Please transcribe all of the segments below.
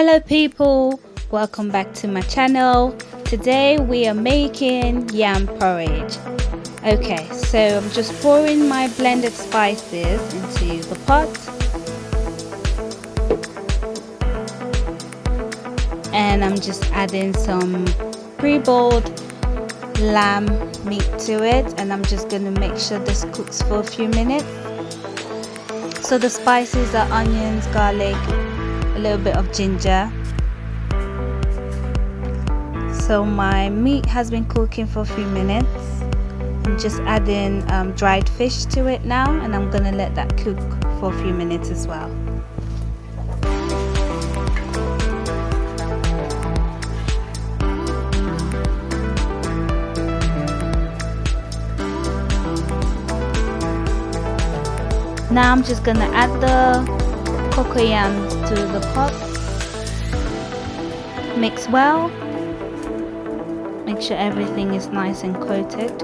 Hello people, welcome back to my channel. Today we are making yam porridge. Okay, so I'm just pouring my blended spices into the pot. And I'm just adding some pre-boiled lamb meat to it, and I'm just going to make sure this cooks for a few minutes. So the spices are onions, garlic, a little bit of ginger. So my meat has been cooking for a few minutes. I'm just adding dried fish to it now, and I'm gonna let that cook for a few minutes as well. Now I'm just gonna add the cocoyam to the pot. Mix well. Make sure everything is nice and coated.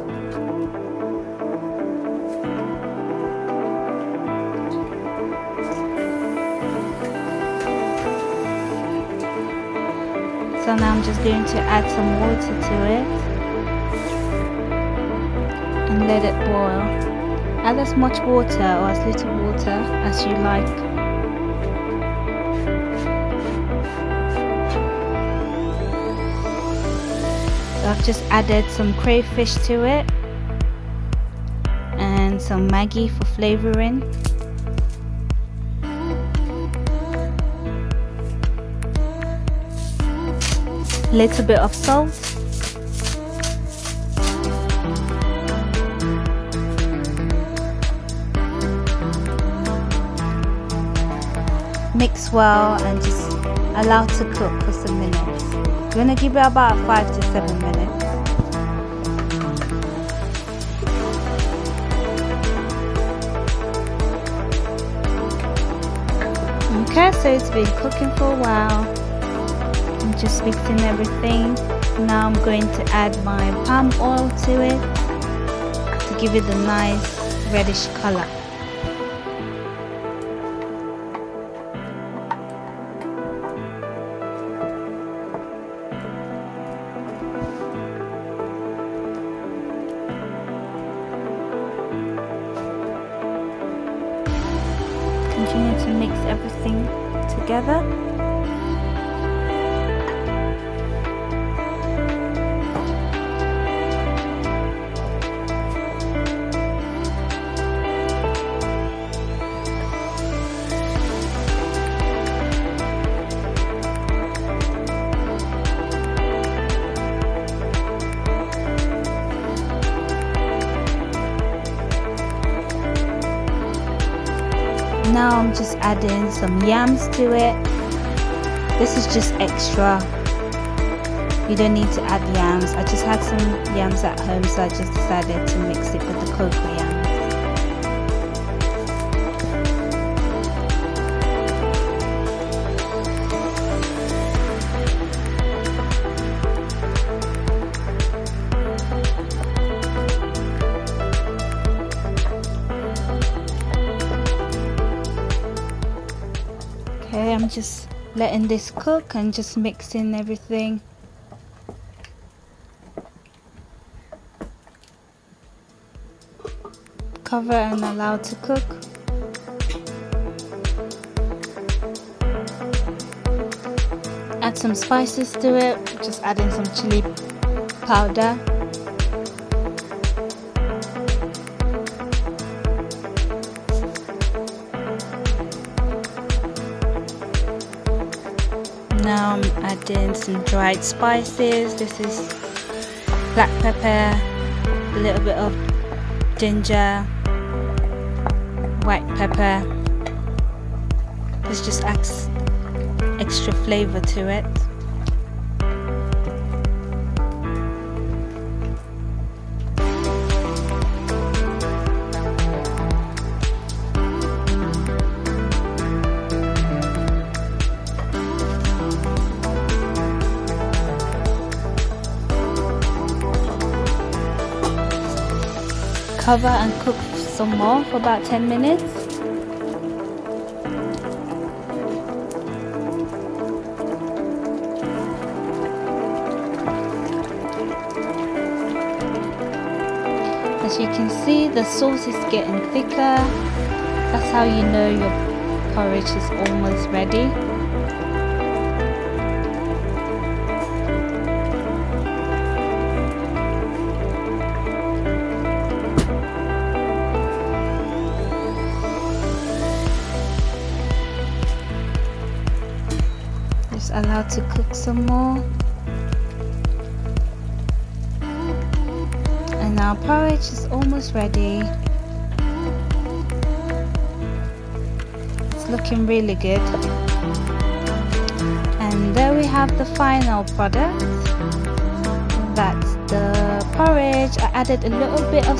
So now I'm just going to add some water to it and let it boil. Add as much water or as little water as you like. So I've just added some crayfish to it and some Maggi for flavouring. A little bit of salt. Mix well and just allow to cook for some minutes. We're going to give it about 5 to 7 minutes. Okay, so it's been cooking for a while. I'm just mixing everything. Now I'm going to add my palm oil to it to give it a nice reddish color. Continue to mix everything together. Now I'm just adding some yams to it. This is just extra. You don't need to add yams. I just had some yams at home, so I just decided to mix it with the cocoyam. Okay, I'm just letting this cook and just mixing everything. Cover and allow to cook. Add some spices to it, just adding some chili powder. Now I'm adding some dried spices. This is black pepper, a little bit of ginger, white pepper. This just adds extra flavor to it. Cover and cook some more for about 10 minutes. As you can see, the sauce is getting thicker. That's how you know your porridge is almost ready. Just allow it to cook some more. And our porridge is almost ready. It's looking really good. And there we have the final product. That's the porridge. I added a little bit of